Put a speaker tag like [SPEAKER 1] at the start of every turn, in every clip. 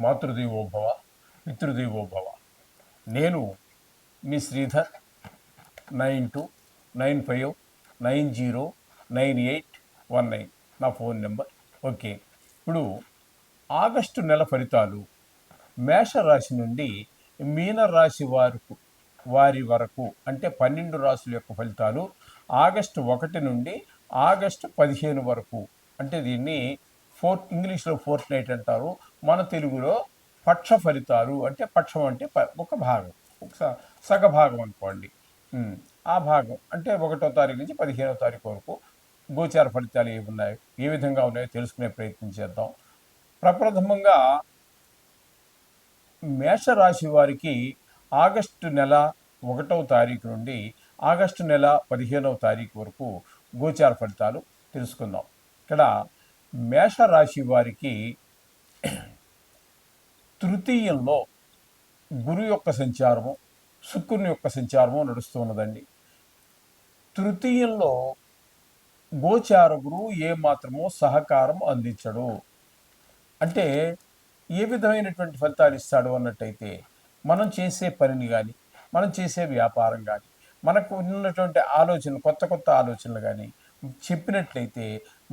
[SPEAKER 1] మాతృదేవోభవ పితృదేవోభవ. నేను మీ శ్రీధర్. 9295909819 నా phone number. Okay. ఇప్పుడు ఆగస్టు నెల ఫలితాలు మేషరాశి నుండి మీనరాశి వారి వరకు, అంటే 12 రాశుల యొక్క ఫలితాలు ఆగస్టు 1 నుండి ఆగస్టు 15 వరకు. అంటే దీన్ని ఇంగ్లీష్లో ఫోర్త్ నైట్ అంటారు, మన తెలుగులో పక్ష ఫలితాలు. అంటే పక్షం అంటే ఒక భాగం, ఒక సగభాగం అనుకోండి. ఆ భాగం అంటే 1వ తారీఖు నుంచి 15వ తారీఖు వరకు గోచార ఫలితాలు ఏ విధంగా ఉన్నాయో తెలుసుకునే ప్రయత్నం చేద్దాం. ప్రప్రథమంగా మేషరాశి వారికి ఆగస్టు నెల 1వ తారీఖు నుండి ఆగస్టు నెల 15వ తారీఖు వరకు గోచార ఫలితాలు తెలుసుకుందాం. ఇక్కడ మేషరాశి వారికి తృతీయంలో గురు యొక్క సంచారము, శుక్రుని యొక్క సంచారము నడుస్తూ ఉన్నదండి. తృతీయంలో గోచార గురువు ఏమాత్రమో సహకారం అందించడు. అంటే ఏ విధమైనటువంటి ఫలితాలు ఇస్తాడు అన్నట్టయితే, మనం చేసే పనిని కానీ, మనం చేసే వ్యాపారం కానీ, మనకు ఉన్నటువంటి ఆలోచనలు, కొత్త కొత్త ఆలోచనలు కానీ చెప్పినట్లయితే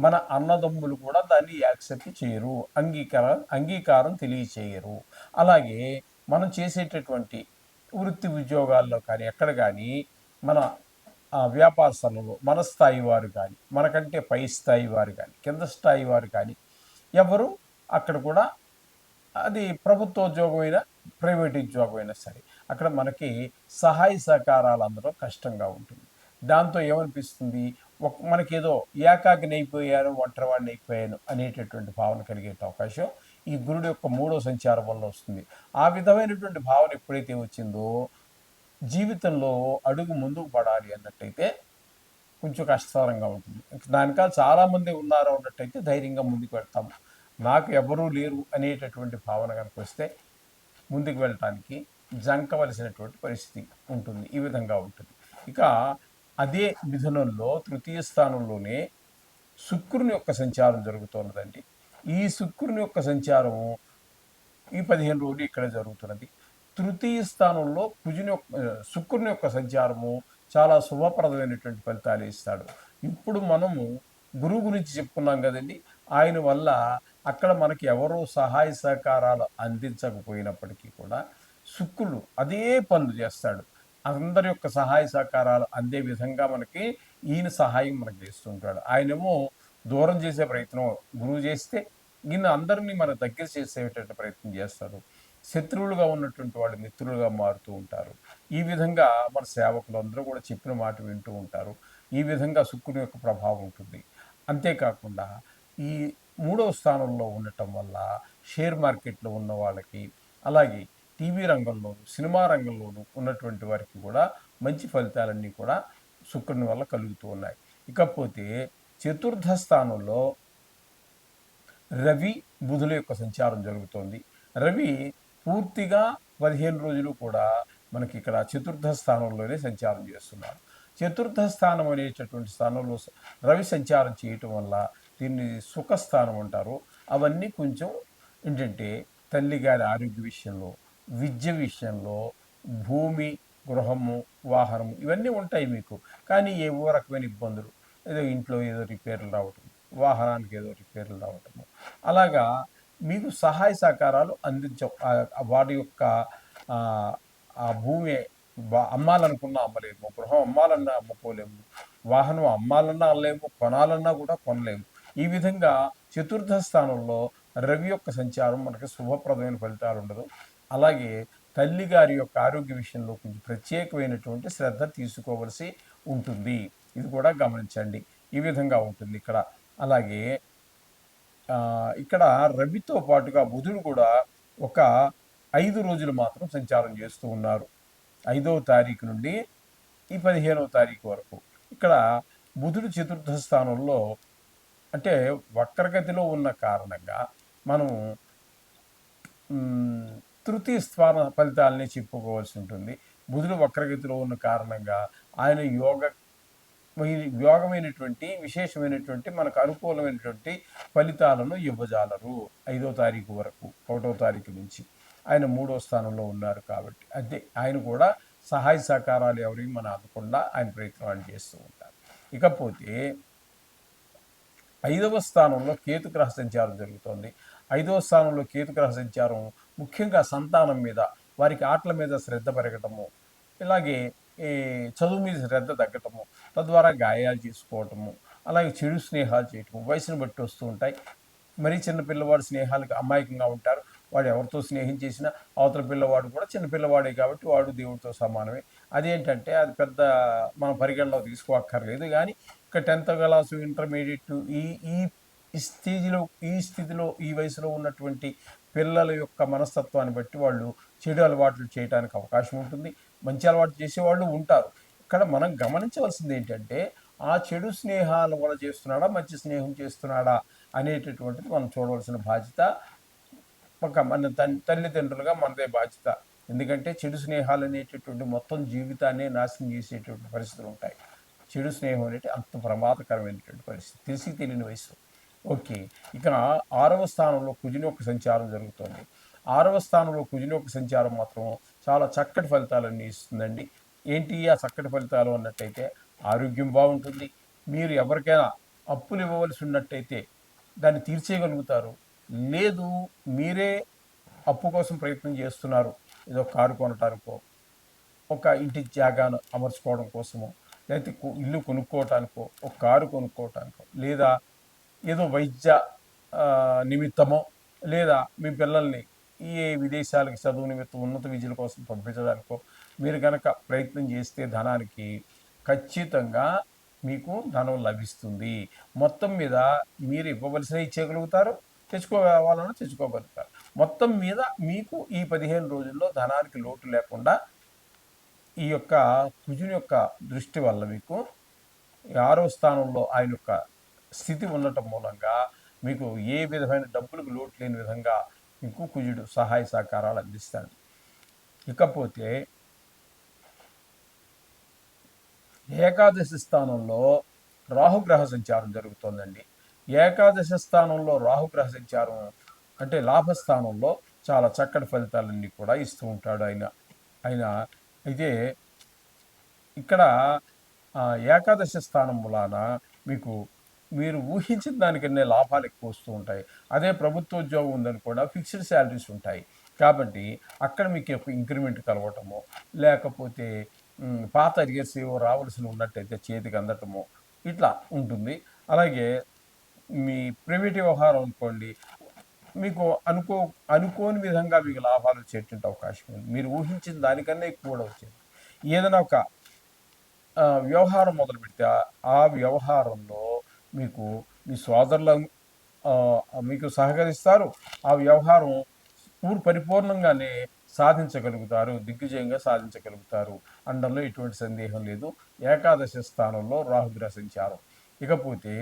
[SPEAKER 1] మన అన్నదమ్ములు కూడా దాన్ని యాక్సెప్ట్ చేయరు, అంగీకారం తెలియచేయరు. అలాగే మనం చేసేటటువంటి వృత్తి ఉద్యోగాల్లో కానీ, ఎక్కడ కానీ, మన వ్యాపార స్థలంలో మన స్థాయి వారు కానీ, మనకంటే పై స్థాయి వారు కానీ, కింద స్థాయి వారు కానీ ఎవరు అక్కడ కూడా, అది ప్రభుత్వ ఉద్యోగం అయినా ప్రైవేట్ ఉద్యోగం అయినా సరే, అక్కడ మనకి సహాయ సహకారాలు అందడం కష్టంగా ఉంటుంది. దాంతో ఏమనిపిస్తుంది, మనకేదో ఏకాకిని అయిపోయాను, ఒంటరివాడిని అయిపోయాను అనేటటువంటి భావన కలిగే అవకాశం ఈ గురుడు యొక్క 3వ సంచారం వల్ల వస్తుంది. ఆ విధమైనటువంటి భావన ఎప్పుడైతే వచ్చిందో, జీవితంలో అడుగు ముందుకు పడాలి అన్నట్టయితే కొంచెం కష్టతరంగా ఉంటుంది. దానికా చాలామంది ఉన్నారు అన్నట్టయితే ధైర్యంగా ముందుకు వెళ్తాము. నాకు ఎవరూ లేరు అనేటటువంటి భావన కనుక వస్తే ముందుకు వెళ్ళటానికి జంకవలసినటువంటి పరిస్థితి ఉంటుంది. ఈ విధంగా ఉంటుంది. ఇక అదే మిథునంలో తృతీయ స్థానంలోనే శుక్రుని యొక్క సంచారం జరుగుతున్నదండి. ఈ శుక్రుని యొక్క సంచారము ఈ 15 రోజులు ఇక్కడ జరుగుతున్నది. తృతీయ స్థానంలో శుక్రుని యొక్క సంచారము చాలా శుభప్రదమైనటువంటి ఫలితాలు ఇస్తాడు. ఇప్పుడు మనము గురువు గురించి చెప్పుకున్నాం కదండి. ఆయన వల్ల అక్కడ మనకి ఎవరో సహాయ సహకారాలు అందించకపోయినప్పటికీ కూడా శుక్రుడు అదే పనులు చేస్తాడు. అందరి యొక్క సహాయ సహకారాలు అందే విధంగా మనకి ఈయన సహాయం మనకు చేస్తుంటాడు. ఆయనేమో దూరం చేసే ప్రయత్నం గురువు చేస్తే, ఈయన అందరినీ మన దగ్గర చేసేటటువంటి ప్రయత్నం చేస్తారు. శత్రువులుగా ఉన్నటువంటి వాళ్ళు మిత్రులుగా మారుతూ ఉంటారు. ఈ విధంగా మన సేవకులు అందరూ కూడా చెప్పిన మాట వింటూ ఉంటారు. ఈ విధంగా శుక్రుని యొక్క ప్రభావం ఉంటుంది. అంతేకాకుండా ఈ 3వ స్థానంలో ఉండటం వల్ల షేర్ మార్కెట్లో ఉన్న వాళ్ళకి, అలాగే టీవీ రంగంలోను, సినిమా రంగంలోను ఉన్నటువంటి వారికి కూడా మంచి ఫలితాలన్నీ కూడా శుక్రుని వల్ల కలుగుతూ ఉన్నాయి. ఇకపోతే చతుర్థ స్థానంలో రవి, బుధుల యొక్క సంచారం జరుగుతోంది. రవి పూర్తిగా 15 రోజులు కూడా మనకి ఇక్కడ చతుర్థ స్థానంలోనే సంచారం చేస్తున్నారు. చతుర్థ స్థానం అనేటటువంటి స్థానంలో రవి సంచారం చేయటం వల్ల దీన్ని సుఖస్థానం అంటారు. అవన్నీ కొంచెం ఏంటంటే తల్లిగారి ఆరోగ్య విషయంలో, విద్య విషయంలో, భూమి, గృహము, వాహనము ఇవన్నీ ఉంటాయి మీకు. కానీ ఏవో రకమైన ఇబ్బందులు, ఏదో ఇంట్లో ఏదో రిపేర్లు రావటం, వాహనానికి ఏదో రిపేర్లు రావటము, అలాగా మీకు సహాయ సహకారాలు వాడి యొక్క ఆ భూమి అమ్మాలనుకున్నా అమ్మలేము, గృహం అమ్మాలన్నా అమ్ముకోలేము, వాహనం అమ్మాలన్నా అమ్మలేము, కొనాలన్నా కూడా కొనలేము. ఈ విధంగా చతుర్థ స్థానంలో రవి యొక్క సంచారం మనకి శుభప్రదమైన ఫలితాలు ఉండదు. అలాగే తల్లిగారి యొక్క ఆరోగ్య విషయంలో కొంచెం ప్రత్యేకమైనటువంటి శ్రద్ధ తీసుకోవలసి ఉంటుంది. ఇది కూడా గమనించండి. ఈ విధంగా ఉంటుంది ఇక్కడ. అలాగే ఇక్కడ రవితో పాటుగా బుధుడు కూడా ఒక 5 రోజులు మాత్రం సంచారం చేస్తూ ఉన్నారు. 5వ తారీఖు నుండి ఈ 15వ తారీఖు వరకు. ఇక్కడ బుధుడు చతుర్థ స్థానంలో, అంటే వక్రగతిలో ఉన్న కారణంగా మనం తృతీయ స్థాన ఫలితాలని చెప్పుకోవాల్సి ఉంటుంది. బుధుడు వక్రగతిలో ఉన్న కారణంగా ఆయన యోగ యోగమైనటువంటి విశేషమైనటువంటి మనకు అనుకూలమైనటువంటి ఫలితాలను ఇవ్వజాలరు 5వ తారీఖు వరకు, 1వ తారీఖు నుంచి. ఆయన 3వ స్థానంలో ఉన్నారు కాబట్టి అదే ఆయన కూడా సహాయ సహకారాలు ఎవరికి మనం అందకుండా ఆయన ప్రయత్నాలు చేస్తూ ఉంటారు. ఇకపోతే 5వ స్థానంలో కేతుగ్రహ సంచారం జరుగుతోంది. 5వ స్థానంలో కేతుగ్రహ సంచారం ముఖ్యంగా సంతానం మీద, వారికి ఆటల మీద శ్రద్ధ పెరగటము, ఇలాగే ఈ చదువు మీద శ్రద్ధ తగ్గటము, తద్వారా గాయాలు చేసుకోవటము, అలాగే చెడు స్నేహాలు చేయటము వయసును బట్టి వస్తూ ఉంటాయి. మరీ చిన్న పిల్లవాడు స్నేహాలకు అమాయకంగా ఉంటారు. వాడు ఎవరితో స్నేహం చేసినా అవతల పిల్లవాడు కూడా చిన్న పిల్లవాడే కాబట్టి వాడు దేవుడితో సమానమే. అదేంటంటే అది పెద్ద మనం పరిగణలో తీసుకోక్కర్లేదు. కానీ ఇక 10th క్లాసు, ఇంటర్మీడియట్ ఈ ఈ స్టేజ్లో, ఈ స్థితిలో, ఈ వయసులో ఉన్నటువంటి పిల్లల యొక్క మనస్తత్వాన్ని బట్టి వాళ్ళు చెడు అలవాట్లు చేయడానికి అవకాశం ఉంటుంది. మంచి అలవాటు చేసేవాళ్ళు ఉంటారు. ఇక్కడ మనం గమనించవలసింది ఏంటంటే ఆ చెడు స్నేహాల వల్ల చేస్తున్నాడా, మంచి స్నేహం చేస్తున్నాడా అనేటటువంటిది మనం చూడవలసిన బాధ్యత ఒక మన తల్లిదండ్రులుగా మనదే బాధ్యత. ఎందుకంటే చెడు స్నేహాలు అనేటటువంటి మొత్తం జీవితాన్ని నాశనం చేసేటువంటి పరిస్థితులు ఉంటాయి. చెడు స్నేహం అనేది అంత ప్రమాదకరమైనటువంటి పరిస్థితి, తెలిసి తెలియని వయసు. ఓకే, ఇక 6వ స్థానంలో కుజుని యొక్క సంచారం జరుగుతుంది. 6వ స్థానంలో కుజుని యొక్క సంచారం మాత్రం చాలా చక్కటి ఫలితాలన్నీ ఇస్తుందండి. ఏంటి ఆ చక్కటి ఫలితాలు అన్నట్టయితే ఆరోగ్యం బాగుంటుంది. మీరు ఎవరికైనా అప్పులు ఇవ్వవలసి ఉన్నట్టయితే దాన్ని తీర్చేయగలుగుతారు. లేదు మీరే అప్పు కోసం ప్రయత్నం చేస్తున్నారు, ఏదో కారు కొనటానికో, ఒక ఇంటి జాగాను అమర్చుకోవడం కోసమో, లేకపోతే ఇల్లు కొనుక్కోవటానికో, ఒక కారు కొనుక్కోవటానికో, లేదా ఏదో వైద్య నిమిత్తమో, లేదా మీ పిల్లల్ని ఏ విదేశాలకు చదువు నిమిత్తం ఉన్నత విద్యల కోసం పంపించడానికో మీరు కనుక ప్రయత్నం చేస్తే ధనానికి ఖచ్చితంగా మీకు ధనం లభిస్తుంది. మొత్తం మీద మీరు ఇవ్వవలసిన ఇచ్చేయగలుగుతారు, తెచ్చుకోవాలన్నా తెచ్చుకోగలుగుతారు. మొత్తం మీద మీకు ఈ 15 రోజుల్లో ధనానికి లోటు లేకుండా ఈ యొక్క కుజుని యొక్క దృష్టి వల్ల మీకు 6వ స్థానంలో ఆయన యొక్క స్థితి ఉండటం మూలంగా మీకు ఏ విధమైన డబ్బులకు లోటు లేని విధంగా మీకు కుజుడు సహాయ సహకారాలు అందిస్తాడు. ఇకపోతే ఏకాదశి స్థానంలో రాహుగ్రహ సంచారం జరుగుతోందండి. ఏకాదశి స్థానంలో రాహుగ్రహ సంచారం అంటే లాభస్థానంలో చాలా చక్కటి ఫలితాలన్నీ కూడా ఇస్తూ ఉంటాడు ఆయన ఆయన అయితే ఇక్కడ ఏకాదశి స్థానం మూలాన మీకు మీరు ఊహించిన దానికన్నా లాభాలు ఎక్కువ వస్తూ ఉంటాయి. అదే ప్రభుత్వ ఉద్యోగం ఉందని కూడా ఫిక్స్డ్ శాలరీస్ ఉంటాయి కాబట్టి అక్కడ మీకు ఒక ఇంక్రిమెంట్ కలవటము, లేకపోతే పాత అరిగేసి రావాల్సి ఉన్నట్టయితే చేతికి అందటము ఇట్లా ఉంటుంది. అలాగే మీ ప్రైవేట్ వ్యవహారం అనుకోండి, మీకు అనుకోని విధంగా మీకు లాభాలు వచ్చేటువంటి అవకాశం ఉంది. మీరు ఊహించిన దానికన్నా ఎక్కువ కూడా వచ్చేది. ఏదైనా ఒక వ్యవహారం మొదలు పెడితే ఆ వ్యవహారంలో మీకు మీ సోదరులు మీకు సహకరిస్తారు. ఆ వ్యవహారం పరిపూర్ణంగానే సాధించగలుగుతారు, దిగ్విజయంగా సాధించగలుగుతారు అనడంలో ఎటువంటి సందేహం లేదు. ఏకాదశి స్థానంలో రాహుగ్రహ సంచారం. ఇకపోతే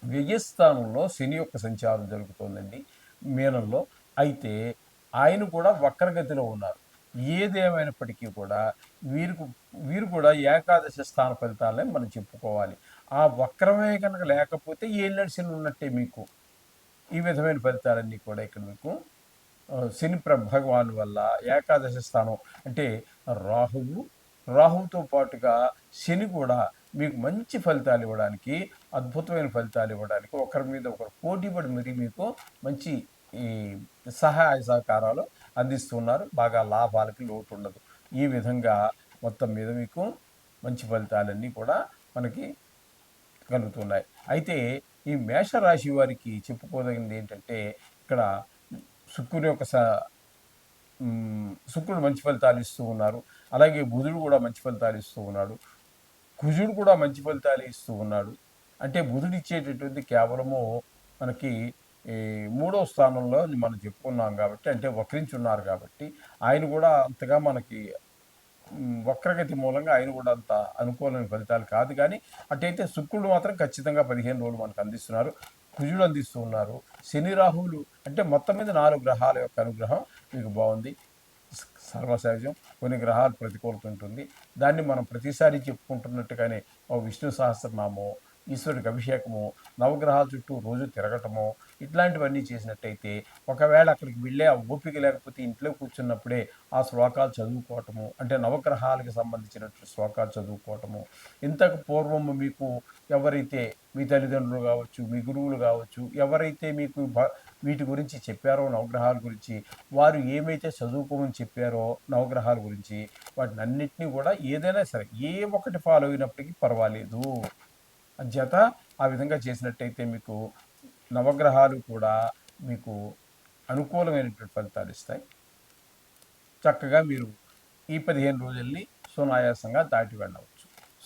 [SPEAKER 1] వ్యయస్థానంలో శని యొక్క సంచారం జరుగుతోందండి మీనంలో. అయితే ఆయన కూడా వక్రగతిలో ఉన్నారు. ఏదేమైనప్పటికీ కూడా వీరు కూడా ఏకాదశి స్థాన ఫలితాలనే మనం చెప్పుకోవాలి. ఆ వక్రమే కనుక లేకపోతే ఏళ్ళ శని ఉన్నట్టే మీకు. ఈ విధమైన ఫలితాలన్నీ కూడా ఇక్కడ మీకు శని భగవాన్ వల్ల ఏకాదశి స్థానం అంటే రాహువుతో పాటుగా శని కూడా మీకు మంచి ఫలితాలు ఇవ్వడానికి, అద్భుతమైన ఫలితాలు ఇవ్వడానికి, ఒకరి మీద ఒకరు పోటీపడి మరి మీకు మంచి ఈ సహాయ సహకారాలు అందిస్తున్నారు. బాగా లాభాలకి లోటు ఉండదు. ఈ విధంగా మొత్తం మీద మీకు మంచి ఫలితాలన్నీ కూడా మనకి కలుగుతున్నాయి. అయితే ఈ మేషరాశి వారికి చెప్పుకోదగింది ఏంటంటే ఇక్కడ శుక్రుని యొక్క శుక్రుడు మంచి ఫలితాలు ఇస్తూ ఉన్నారు. అలాగే బుధుడు కూడా మంచి ఫలితాలు ఇస్తూ ఉన్నాడు. కుజుడు కూడా మంచి ఫలితాలు ఇస్తూ ఉన్నాడు. అంటే బుధుడు ఇచ్చేటటువంటి కేవలము మనకి ఈ 3వ స్థానంలో మనం చెప్పుకున్నాం కాబట్టి, అంటే వక్రించున్నారు కాబట్టి ఆయన కూడా అంతగా మనకి వక్రగతి మూలంగా ఆయన కూడా అంత అనుకూలమైన ఫలితాలు కాదు. కానీ అటైతే శుక్రుడు మాత్రం ఖచ్చితంగా 15 రోజులు మనకు అందిస్తున్నారు. కుజుడు అందిస్తూ ఉన్నారు. శని రాహువులు అంటే మొత్తం మీద 4 గ్రహాల యొక్క అనుగ్రహం మీకు బాగుంది. సర్వసహజం. కొన్ని గ్రహాలు ప్రతికూలత ఉంటుంది. దాన్ని మనం ప్రతిసారి చెప్పుకుంటున్నట్టుగానే ఓ విష్ణు సహస్రనామమో, ఈశ్వరుడికి అభిషేకమో, నవగ్రహాల చుట్టూ రోజు తిరగటమో, ఇట్లాంటివన్నీ చేసినట్టయితే ఒకవేళ అక్కడికి వెళ్ళే ఆ ఓపిక లేకపోతే ఇంట్లో కూర్చున్నప్పుడే ఆ శ్లోకాలు చదువుకోవటము, అంటే నవగ్రహాలకు సంబంధించినటువంటి శ్లోకాలు చదువుకోవటము. ఇంతకు పూర్వము మీకు ఎవరైతే మీ తల్లిదండ్రులు కావచ్చు, మీ గురువులు కావచ్చు, ఎవరైతే మీకు వీటి గురించి చెప్పారో నవగ్రహాల గురించి, వారు ఏమైతే చదువుకోమని చెప్పారో నవగ్రహాల గురించి, వాటినన్నిటిని కూడా ఏదైనా సరే ఏ ఒక్కటి ఫాలో అయినప్పటికీ పర్వాలేదు. అంచేత ఆ విధంగా చేసినట్టయితే మీకు నవగ్రహాలు కూడా మీకు అనుకూలమైనటువంటి ఫలితాలిస్తాయి. చక్కగా మీరు ఈ 15 రోజుల్ని సునాయాసంగా దాటి వెళ్ళవచ్చు.